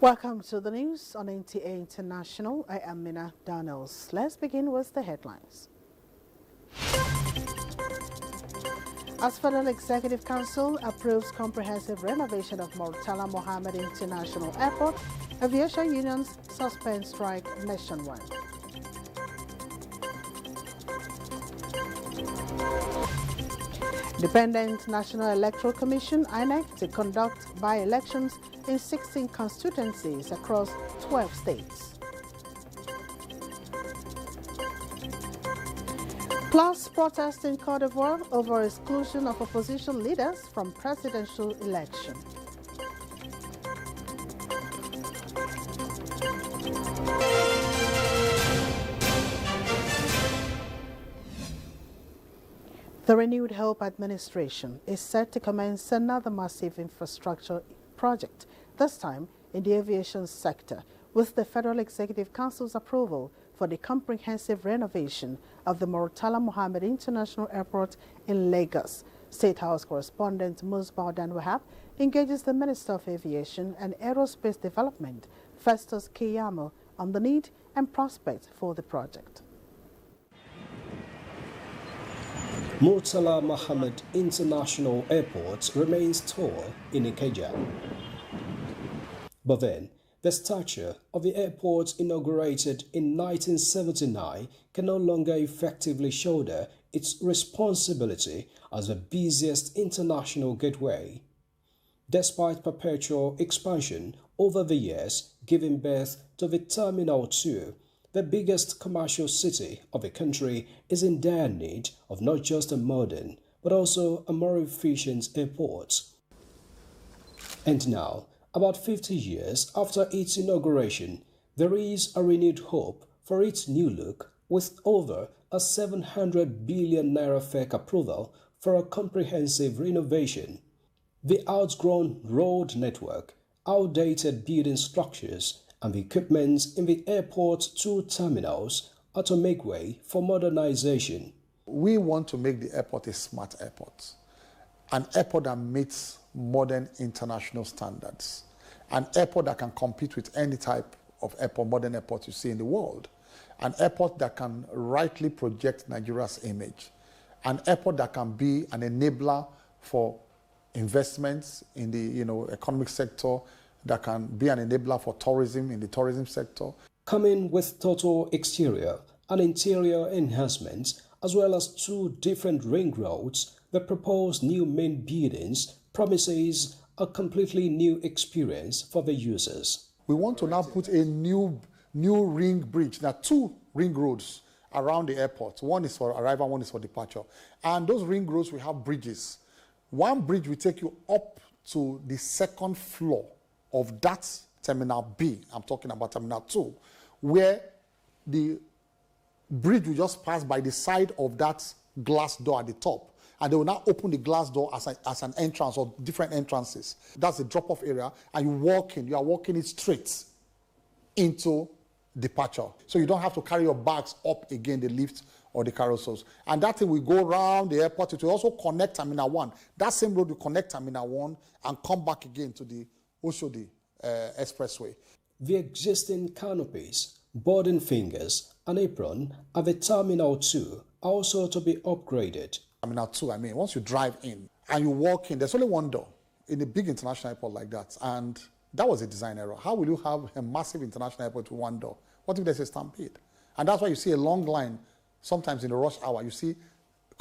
Welcome to the news on NTA International. I am Mina Daniels. Let's begin with the headlines. As Federal Executive Council approves comprehensive renovation of Murtala Mohammed International Airport, aviation unions suspend strike nationwide. Independent National Electoral Commission (INEC) to conduct by-elections in 16 constituencies across 12 states. Plus, protests in Côte d'Ivoire over exclusion of opposition leaders from presidential election. The Renewed Hope administration is set to commence another massive infrastructure project, this time in the aviation sector, with the Federal Executive Council's approval for the comprehensive renovation of the Murtala Mohammed International Airport in Lagos. State House correspondent Musbah Danwahab engages the Minister of Aviation and Aerospace Development, Festus Keyamo, on the need and prospects for the project. Murtala Mohammed International Airport remains tall in Abuja. But then, the statue of the airport inaugurated in 1979 can no longer effectively shoulder its responsibility as the busiest international gateway. Despite perpetual expansion over the years, giving birth to the Terminal 2, the biggest commercial city of the country is in dire need of not just a modern, but also a more efficient airport. And now, about 50 years after its inauguration, there is a renewed hope for its new look, with over a 700 billion naira FEC approval for a comprehensive renovation. The outgrown road network, outdated building structures, and the equipment in the airport's 2 terminals are to make way for modernization. We want to make the airport a smart airport, an airport that meets modern international standards, an airport that can compete with any type of airport, modern airport you see in the world, an airport that can rightly project Nigeria's image, an airport that can be an enabler for investments in the economic sector, that can be an enabler for tourism in the tourism sector. Coming with total exterior and interior enhancements, as well as 2 different ring roads, the proposed new main buildings promises a completely new experience for the users. We want to now put a new ring bridge. There are 2 ring roads around the airport. One is for arrival, one is for departure. And those ring roads, we have bridges. One bridge will take you up to the 2nd floor of that Terminal B, I'm talking about Terminal 2, where the bridge will just pass by the side of that glass door at the top. And they will now open the glass door as an entrance or different entrances. That's the drop-off area, and you are walking it straight into departure. So you don't have to carry your bags up again, the lift or the carousels. And that thing will go around the airport. It will also connect Terminal 1. That same road will connect Terminal 1 and come back again to the Oshodi Expressway. The existing canopies, boarding fingers, and apron at the Terminal 2 are also to be upgraded. Terminal 2, once you drive in and you walk in, there's only one door in a big international airport like that. And that was a design error. How will you have a massive international airport with one door? What if there's a stampede? And that's why you see a long line. Sometimes in the rush hour, you see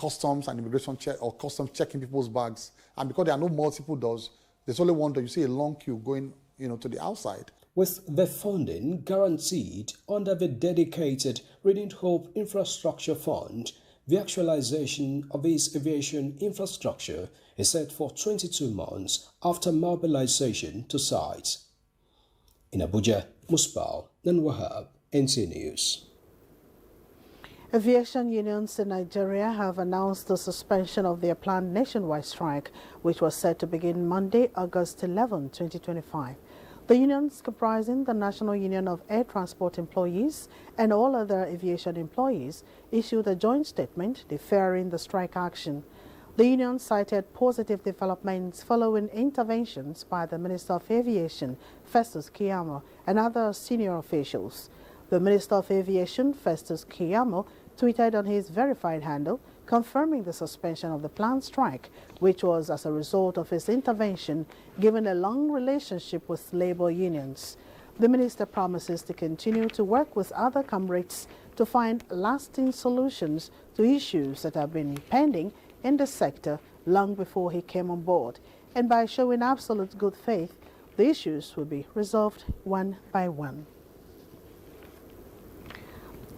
customs and immigration check or customs checking people's bags. And because there are no multiple doors, there's only one door. You see a long queue going, to the outside. With the funding guaranteed under the dedicated Renewed Hope Infrastructure Fund, the actualization of this aviation infrastructure is set for 22 months after mobilization to site. In Abuja, Musbah Danwahab, NTA News. Aviation unions in Nigeria have announced the suspension of their planned nationwide strike, which was set to begin Monday, August 11, 2025. The unions, comprising the National Union of Air Transport Employees and all other aviation employees, issued a joint statement deferring the strike action. The union cited positive developments following interventions by the Minister of Aviation, Festus Keyamo, and other senior officials. The Minister of Aviation, Festus Keyamo, tweeted on his verified handle, confirming the suspension of the planned strike, which was as a result of his intervention, given a long relationship with labor unions. The minister promises to continue to work with other comrades to find lasting solutions to issues that have been pending in the sector long before he came on board, and by showing absolute good faith, the issues will be resolved one by one.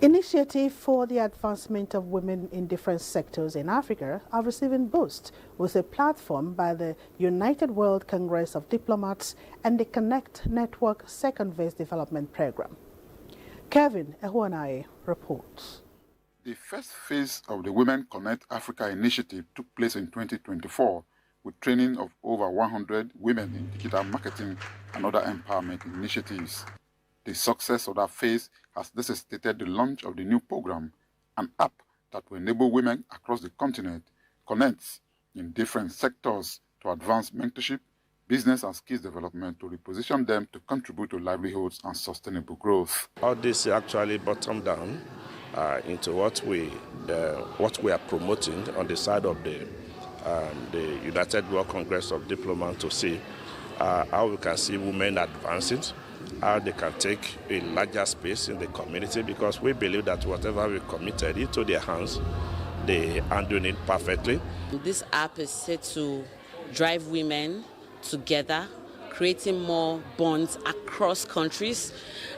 Initiative for the advancement of women in different sectors in Africa are receiving boost with a platform by the United World Congress of Diplomats and the Connect Network Second Phase Development Program. Kevin Ehuanaye reports. The first phase of the Women Connect Africa initiative took place in 2024 with training of over 100 women in digital marketing and other empowerment initiatives. The success of that phase has necessitated the launch of the new program, an app that will enable women across the continent connect in different sectors to advance mentorship, business and skills development to reposition them to contribute to livelihoods and sustainable growth. All this actually bottom down into what we are promoting on the side of the United World Congress of Diplomats to see how we can see women advancing, how they can take a larger space in the community, because we believe that whatever we committed into their hands, they are doing it perfectly. This app is set to drive women together, creating more bonds across countries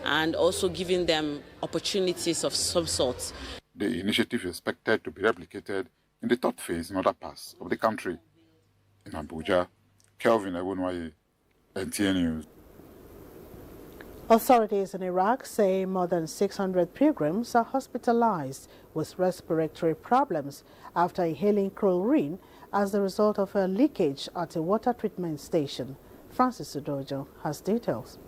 and also giving them opportunities of some sort. The initiative is expected to be replicated in the third phase in other parts of the country. In Abuja, Kelvin Ehuanaye, NTA News. Authorities in Iraq say more than 600 pilgrims are hospitalized with respiratory problems after inhaling chlorine as a result of a leakage at a water treatment station. Francis Udojo has details.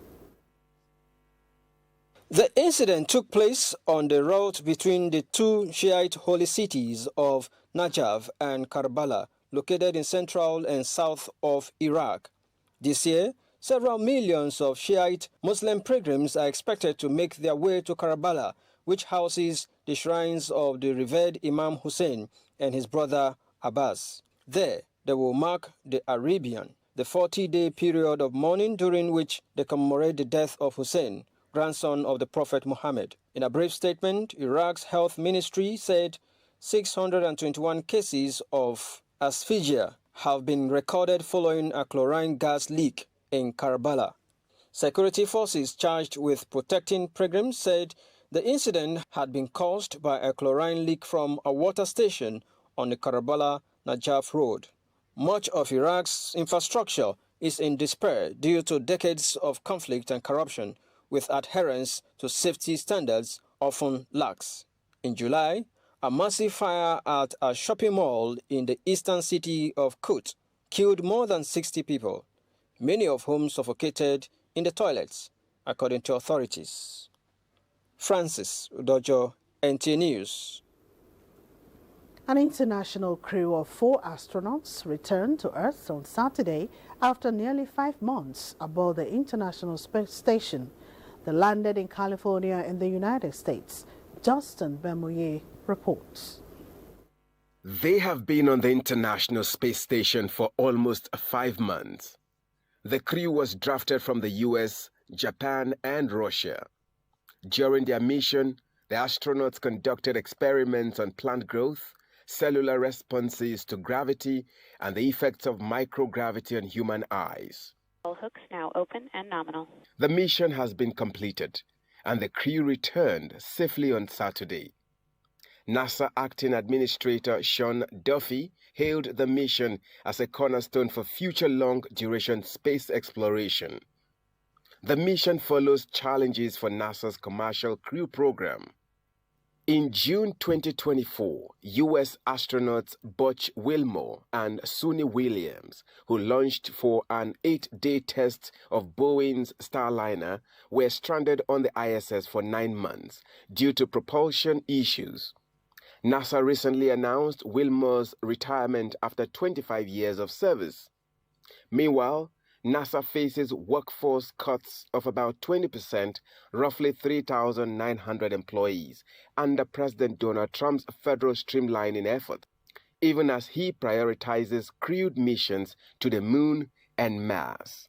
The incident took place on the route between the two Shiite holy cities of Najaf and Karbala, located in central and south of Iraq. This year, several millions of Shiite Muslim pilgrims are expected to make their way to Karbala, which houses the shrines of the revered Imam Hussein and his brother Abbas. There, they will mark the Arabian, the 40-day period of mourning during which they commemorate the death of Hussein, grandson of the Prophet Muhammad. In a brief statement, Iraq's health ministry said 621 cases of asphyxia have been recorded following a chlorine gas leak in Karbala. Security forces charged with protecting pilgrims said the incident had been caused by a chlorine leak from a water station on the Karbala-Najaf road. Much of Iraq's infrastructure is in despair due to decades of conflict and corruption, with adherence to safety standards often lax. In July, a massive fire at a shopping mall in the eastern city of Kut killed more than 60 people, many of whom suffocated in the toilets, according to authorities. Francis Udojo, NTA News. An international crew of 4 astronauts returned to Earth on Saturday after nearly 5 months aboard the International Space Station. They landed in California in the United States. Justin Bemuye reports. They have been on the International Space Station for almost 5 months. The crew was drafted from the US, Japan, and Russia. During their mission, the astronauts conducted experiments on plant growth, cellular responses to gravity, and the effects of microgravity on human eyes. All hooks now open and nominal. The mission has been completed, and the crew returned safely on Saturday. NASA Acting Administrator Sean Duffy hailed the mission as a cornerstone for future long-duration space exploration. The mission follows challenges for NASA's Commercial Crew Program. In June 2024, U.S. astronauts Butch Wilmore and Suni Williams, who launched for an 8-day test of Boeing's Starliner, were stranded on the ISS for 9 months due to propulsion issues. NASA recently announced Wilmore's retirement after 25 years of service. Meanwhile, NASA faces workforce cuts of about 20%, roughly 3,900 employees, under President Donald Trump's federal streamlining effort, even as he prioritizes crewed missions to the moon and Mars.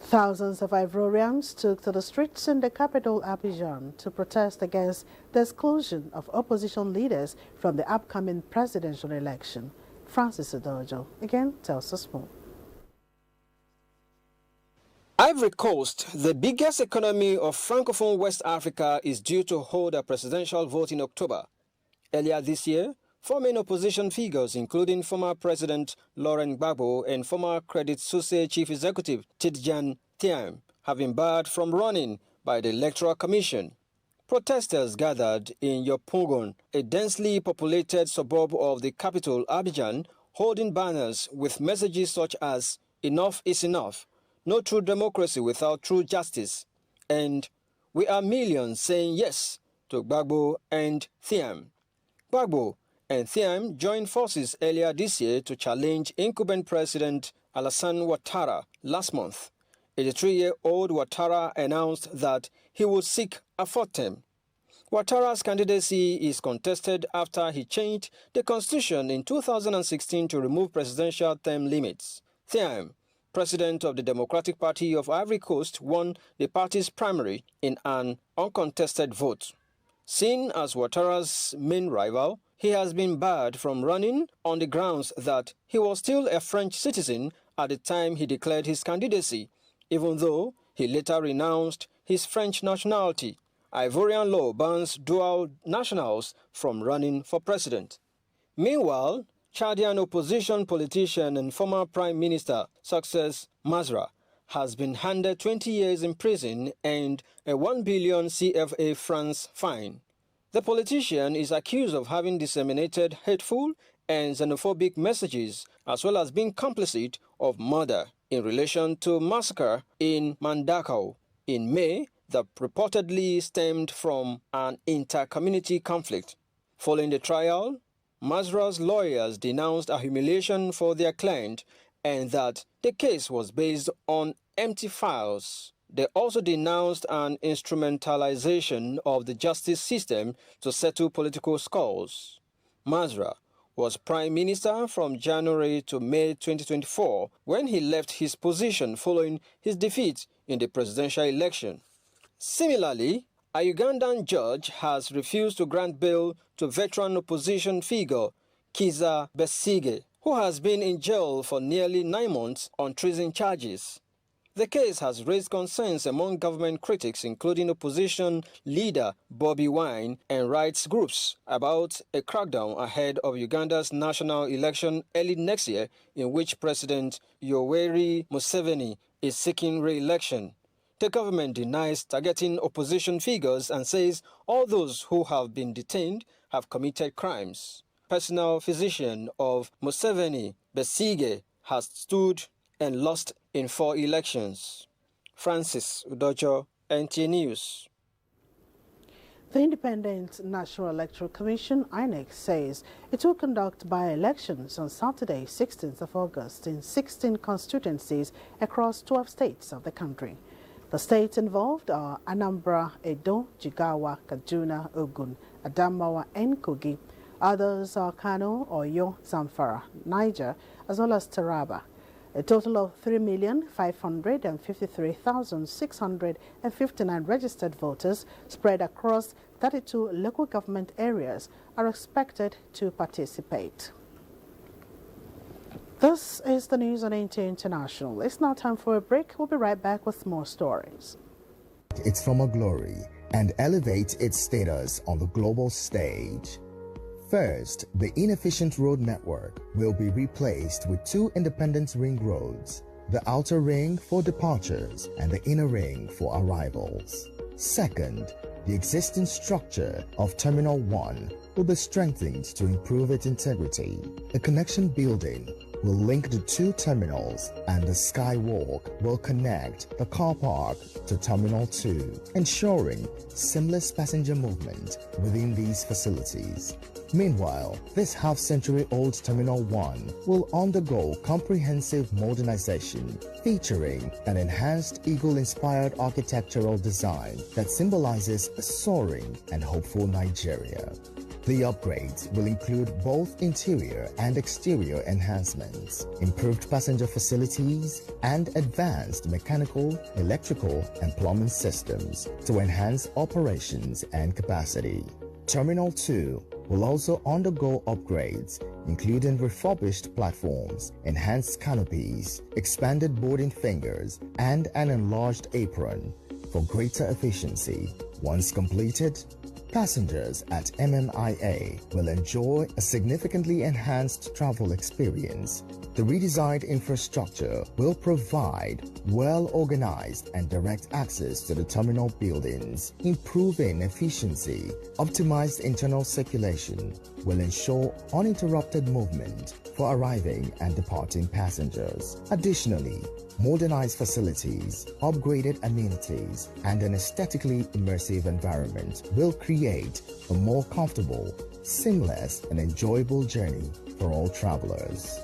Thousands of Ivorians took to the streets in the capital Abuja to protest against the exclusion of opposition leaders from the upcoming presidential election. Francis Odojo again tells us more. Ivory Coast, the biggest economy of Francophone West Africa, is due to hold a presidential vote in October. Earlier this year, 4 main opposition figures, including former President Laurent Gbagbo and former Credit Suisse Chief Executive Tidjane Thiam, have been barred from running by the Electoral Commission. Protesters gathered in Yopougon, a densely populated suburb of the capital, Abidjan, holding banners with messages such as "Enough is enough," "No true democracy without true justice," and "We are millions saying yes" to Gbagbo and Thiam. Gbagbo and Thiam joined forces earlier this year to challenge incumbent President Alassane Ouattara last month. 83-year-old Ouattara announced that he would seek a fourth term. Ouattara's candidacy is contested after he changed the constitution in 2016 to remove presidential term limits. Thiam, president of the Democratic Party of Ivory Coast, won the party's primary in an uncontested vote. Seen as Ouattara's main rival, he has been barred from running on the grounds that he was still a French citizen at the time he declared his candidacy, even though he later renounced his French nationality. Ivorian law bans dual nationals from running for president. Meanwhile, Chadian opposition politician and former Prime Minister Success Masra has been handed 20 years in prison and a 1 billion CFA francs fine. The politician is accused of having disseminated hateful and xenophobic messages, as well as being complicit of murder in relation to massacre in Mandakau in May that reportedly stemmed from an inter-community conflict. Following the trial, Masra's lawyers denounced a humiliation for their client and that the case was based on empty files. They also denounced an instrumentalization of the justice system to settle political scores. Masra was Prime Minister from January to May 2024 when he left his position following his defeat in the presidential election. Similarly, a Ugandan judge has refused to grant bail to veteran opposition figure Kizza Besigye, who has been in jail for nearly 9 months on treason charges. The case has raised concerns among government critics, including opposition leader Bobi Wine and rights groups, about a crackdown ahead of Uganda's national election early next year, in which President Yoweri Museveni is seeking re-election. The government denies targeting opposition figures and says all those who have been detained have committed crimes. Personal physician of Museveni, Besigye, has stood and lost in 4 elections. Francis Udojo, NTA News. The Independent National Electoral Commission, INEC, says it will conduct by-elections on Saturday, 16th of August, in 16 constituencies across 12 states of the country. The states involved are Anambra, Edo, Jigawa, Kaduna, Ogun, Adamawa, and Kogi. Others are Kano, Oyo, Zamfara, Niger, as well as Taraba. A total of 3,553,659 registered voters spread across 32 local government areas are expected to participate. This is the news on NTA International. It's now time for a break. We'll be right back with more stories. Its former glory and elevate its status on the global stage. First, the inefficient road network will be replaced with 2 independent ring roads, the outer ring for departures and the inner ring for arrivals. Second, the existing structure of Terminal 1 will be strengthened to improve its integrity. A connection building will link the two terminals, and the skywalk will connect the car park to Terminal 2, ensuring seamless passenger movement within these facilities. Meanwhile, this half-century-old Terminal 1 will undergo comprehensive modernization, featuring an enhanced eagle-inspired architectural design that symbolizes a soaring and hopeful Nigeria. The upgrades will include both interior and exterior enhancements, improved passenger facilities, and advanced mechanical, electrical, and plumbing systems to enhance operations and capacity. Terminal 2 will also undergo upgrades, including refurbished platforms, enhanced canopies, expanded boarding fingers, and an enlarged apron for greater efficiency. Once completed, passengers at MMIA will enjoy a significantly enhanced travel experience. The redesigned infrastructure will provide well-organized and direct access to the terminal buildings, improving efficiency. Optimized internal circulation will ensure uninterrupted movement for arriving and departing passengers. Additionally, modernized facilities, upgraded amenities, and an aesthetically immersive environment will create a more comfortable, seamless, and enjoyable journey for all travelers.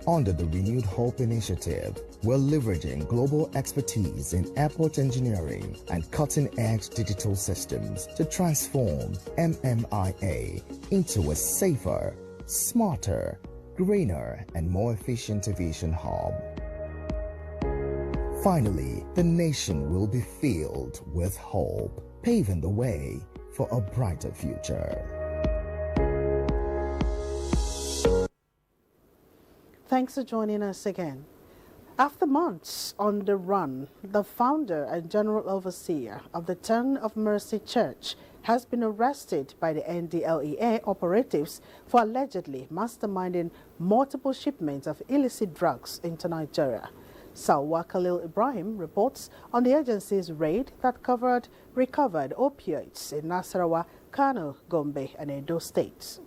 Under the Renewed Hope Initiative, we're leveraging global expertise in airport engineering and cutting-edge digital systems to transform MMIA into a safer, smarter, greener, and more efficient aviation hub. Finally, the nation will be filled with hope, paving the way for a brighter future. Thanks for joining us again. After months on the run, the founder and general overseer of the Turn of Mercy Church has been arrested by the NDLEA operatives for allegedly masterminding multiple shipments of illicit drugs into Nigeria. Salwa Khalil Ibrahim reports on the agency's raid that recovered opioids in Nasarawa, Kano, Gombe, and Edo states.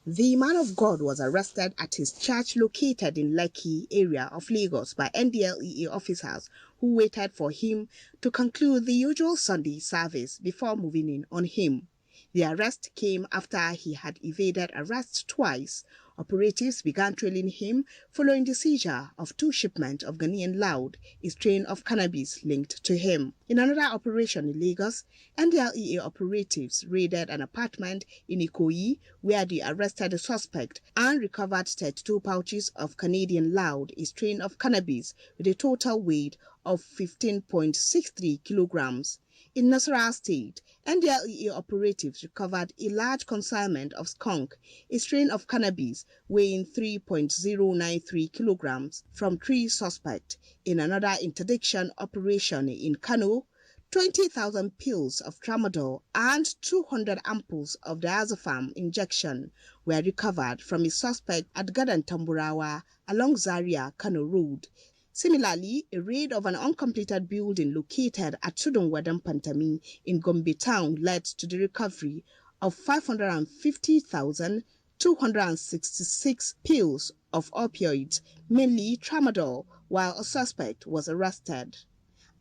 The man of God was arrested at his church located in Lekki area of Lagos by NDLEA officers who waited for him to conclude the usual Sunday service before moving in on him. The arrest came after he had evaded arrest twice. Operatives began trailing him following the seizure of 2 shipments of Ghanaian loud, a strain of cannabis linked to him. In another operation in Lagos, NDLEA operatives raided an apartment in Ikoyi where they arrested the suspect and recovered 32 pouches of Canadian loud, a strain of cannabis with a total weight of 15.63 kilograms. In Nasarawa State, NDLEA operatives recovered a large consignment of skunk, a strain of cannabis weighing 3.093 kilograms from 3 suspects. In another interdiction operation in Kano, 20,000 pills of tramadol and 200 ampoules of diazepam injection were recovered from a suspect at Gadan Tamburawa along Zaria, Kano Road. Similarly, a raid of an uncompleted building located at Sudonwadam Pantami in Gombe town led to the recovery of 550,266 pills of opioids, mainly tramadol, while a suspect was arrested.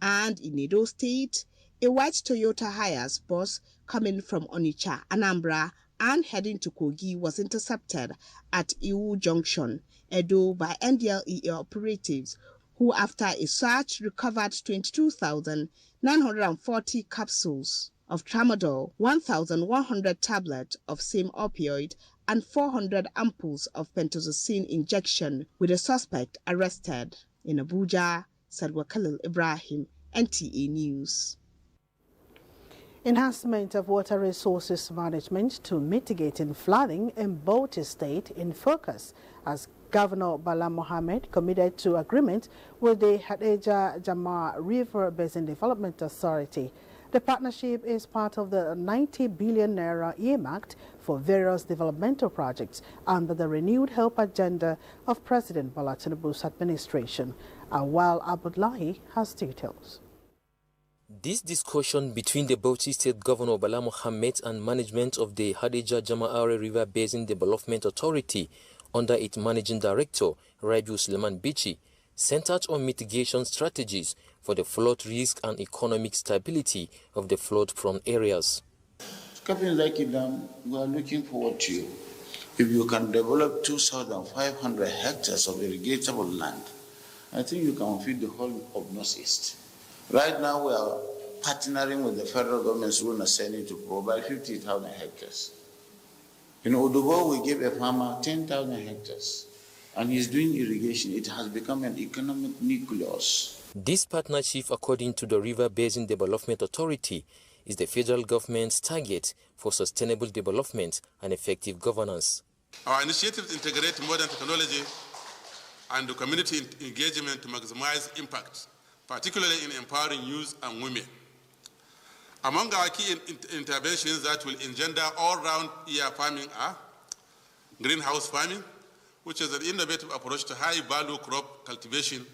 And in Edo State, a white Toyota Hiace bus coming from Onitsha, Anambra, and heading to Kogi was intercepted at Iwu Junction, Edo, by NDLEA operatives, who after a search recovered 22,940 capsules of tramadol, 1,100 tablets of same opioid, and 400 ampoules of pentazocine injection, with a suspect arrested. In Abuja, Salwa Khalil Ibrahim, NTA News. Enhancement of water resources management to mitigating flooding in Bauchi State in focus as Governor Bala Mohammed committed to agreement with the Hadeja Jama River Basin Development Authority. The partnership is part of the 90 billion naira earmarked for various developmental projects under the renewed help agenda of President Bola Tinubu's administration. Awal Abdullahi has details. This discussion between the Bauchi State Governor Bala Mohammed and management of the Hadija Jama'are River Basin Development Authority under its Managing Director, Rabiu Suleiman Bichi, centered on mitigation strategies for the flood risk and economic stability of the flood-prone areas. Captain Laki Dam, we are looking forward to you. If you can develop 2,500 hectares of irrigatable land, I think you can feed the whole of Northeast. Right now, we are partnering with the federal government's Runa Senate to provide 50,000 hectares. In Odubo, we gave a farmer 10,000 hectares, and he's doing irrigation. It has become an economic nucleus. This partnership, according to the River Basin Development Authority, is the federal government's target for sustainable development and effective governance. Our initiatives integrate modern technology and the community engagement to maximize impact, particularly in empowering youth and women. Among our key interventions that will engender all-round year farming are greenhouse farming, which is an innovative approach to high-value crop cultivation,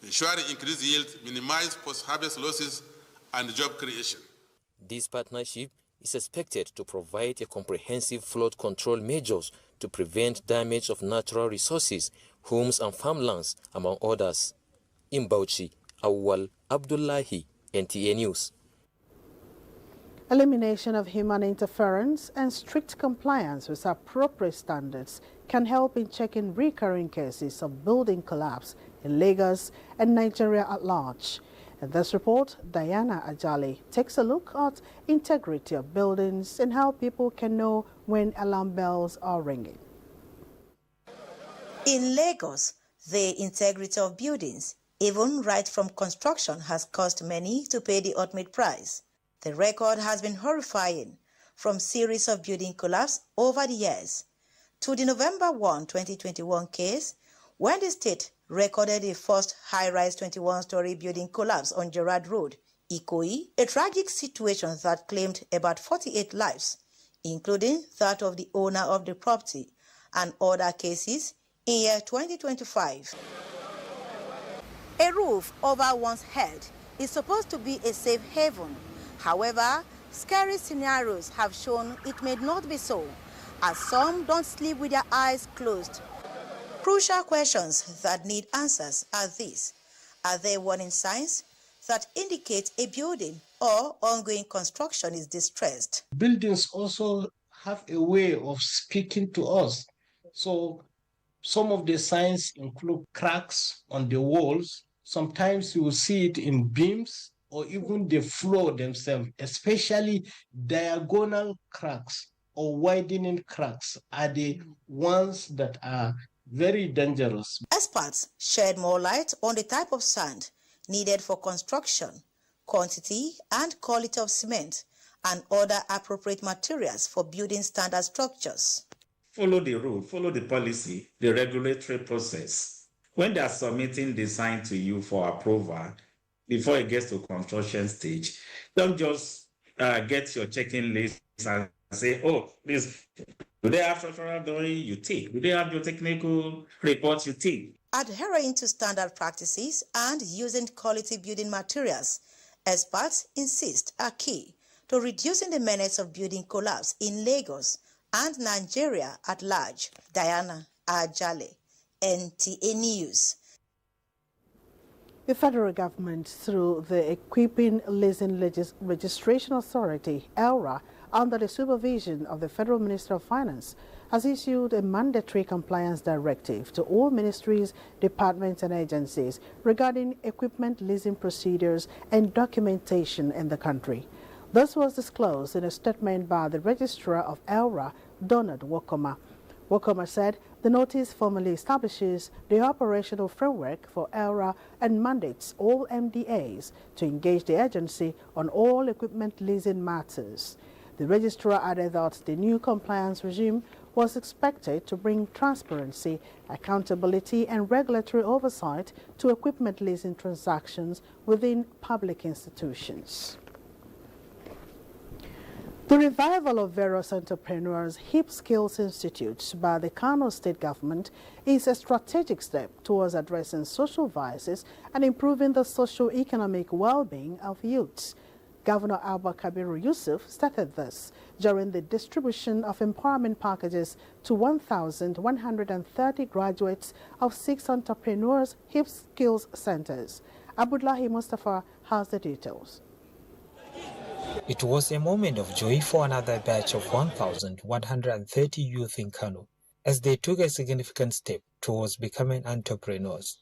ensuring increased yield, minimize post-harvest losses, and job creation. This partnership is expected to provide a comprehensive flood control measures to prevent damage of natural resources, homes and farmlands, among others. In Bauchi, Awal Abdullahi, NTA News. Elimination of human interference and strict compliance with appropriate standards can help in checking recurring cases of building collapse in Lagos and Nigeria at large. In this report, Diana Ajale takes a look at integrity of buildings and how people can know when alarm bells are ringing. In Lagos, the integrity of buildings, even right from construction, has caused many to pay the ultimate price. The record has been horrifying, from series of building collapse over the years to the November 1, 2021 case, when the state recorded the first high-rise 21-story building collapse on Gerard Road, Ikoyi, a tragic situation that claimed about 48 lives, including that of the owner of the property, and other cases in year 2025. A roof over one's head is supposed to be a safe haven. However, scary scenarios have shown it may not be so, as some don't sleep with their eyes closed. Crucial questions that need answers are these. Are there warning signs that indicate a building or ongoing construction is distressed? Buildings also have a way of speaking to us. So some of the signs include cracks on the walls. Sometimes you will see it in beams or even the floor themselves, especially diagonal cracks or widening cracks are the ones that are very dangerous. Experts shed more light on the type of sand needed for construction, quantity and quality of cement, and other appropriate materials for building standard structures. Follow the rule, follow the policy, the regulatory process. When they are submitting design to you for approval, before it gets to construction stage, don't just get your checking list and say, oh, this, do they have structural drawing? You take. Do they have your technical reports? You take. Adhering to standard practices and using quality building materials, experts insist are key to reducing the menace of building collapse in Lagos and Nigeria at large. Diana Ajale, NTA News. The federal government, through the Equipping Leasing Registration Authority, ELRA, under the supervision of the Federal Minister of Finance, has issued a mandatory compliance directive to all ministries, departments and agencies regarding equipment leasing procedures and documentation in the country. This was disclosed in a statement by the Registrar of ELRA, Donald Wakoma. Wakoma said the notice formally establishes the operational framework for ELRA and mandates all MDAs to engage the agency on all equipment leasing matters. The registrar added that the new compliance regime was expected to bring transparency, accountability and regulatory oversight to equipment leasing transactions within public institutions. The revival of various entrepreneurs' hip skills institutes by the Kano State government is a strategic step towards addressing social vices and improving the socio-economic well-being of youths. Governor Abba Kabiru Yusuf started this during the distribution of empowerment packages to 1,130 graduates of 6 entrepreneurs' hip skills centers. Abdullahi Mustafa has the details. It was a moment of joy for another batch of 1,130 youth in Kano as they took a significant step towards becoming entrepreneurs.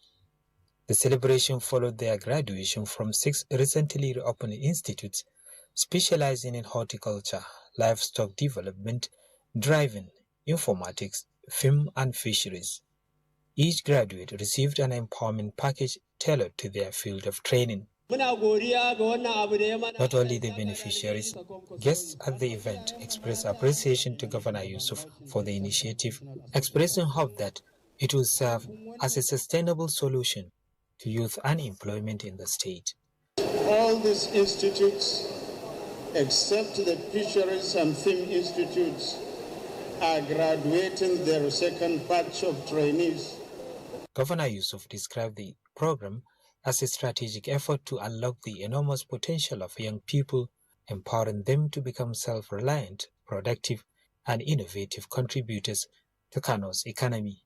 The celebration followed their graduation from 6 recently reopened institutes specializing in horticulture, livestock development, driving, informatics, film and fisheries. Each graduate received an empowerment package tailored to their field of training. Not only the beneficiaries, guests at the event expressed appreciation to Governor Yusuf for the initiative, expressing hope that it will serve as a sustainable solution to youth unemployment in the state. All these institutes, except the fisheries and film institutes, are graduating their second batch of trainees. Governor Yusuf described the program as a strategic effort to unlock the enormous potential of young people, empowering them to become self-reliant, productive, and innovative contributors to Kano's economy.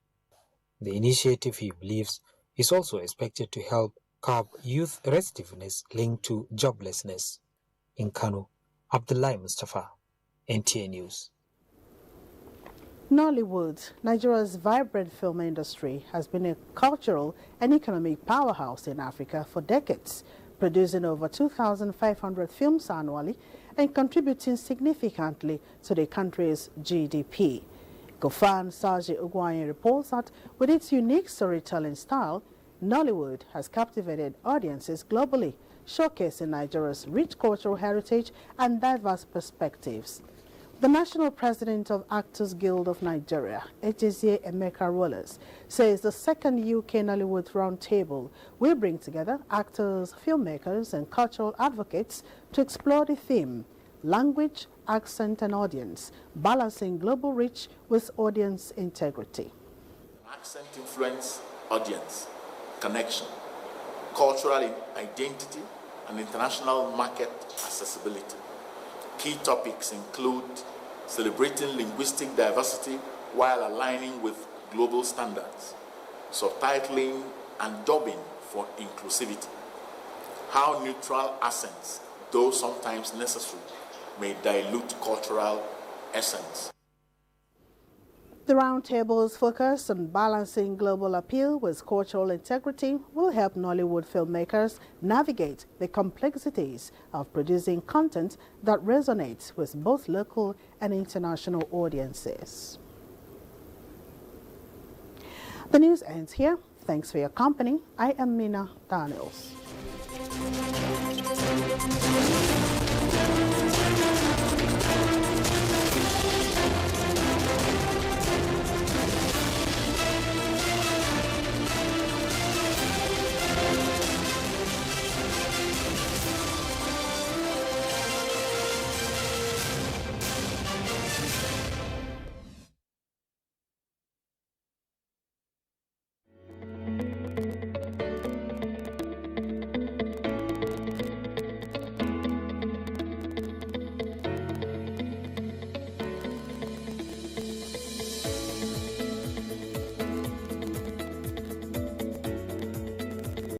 The initiative, he believes, is also expected to help curb youth restiveness linked to joblessness. In Kano, Abdullahi Mustafa, NTA News. Nollywood, Nigeria's vibrant film industry, has been a cultural and economic powerhouse in Africa for decades, producing over 2,500 films annually and contributing significantly to the country's GDP. Gofan Saji Ugwanye reports that with its unique storytelling style, Nollywood has captivated audiences globally, showcasing Nigeria's rich cultural heritage and diverse perspectives. The National President of Actors Guild of Nigeria, Ejezie Emeka Rollers, says the second UK Nollywood Roundtable will bring together actors, filmmakers, and cultural advocates to explore the theme, language, accent, and audience, balancing global reach with audience integrity. Accent influence, audience, connection, cultural identity, and international market accessibility. Key topics include celebrating linguistic diversity while aligning with global standards, subtitling and dubbing for inclusivity, how neutral accents, though sometimes necessary, may dilute cultural essence. The roundtable's focus on balancing global appeal with cultural integrity will help Nollywood filmmakers navigate the complexities of producing content that resonates with both local and international audiences. The news ends here. Thanks for your company. I am Mina Daniels.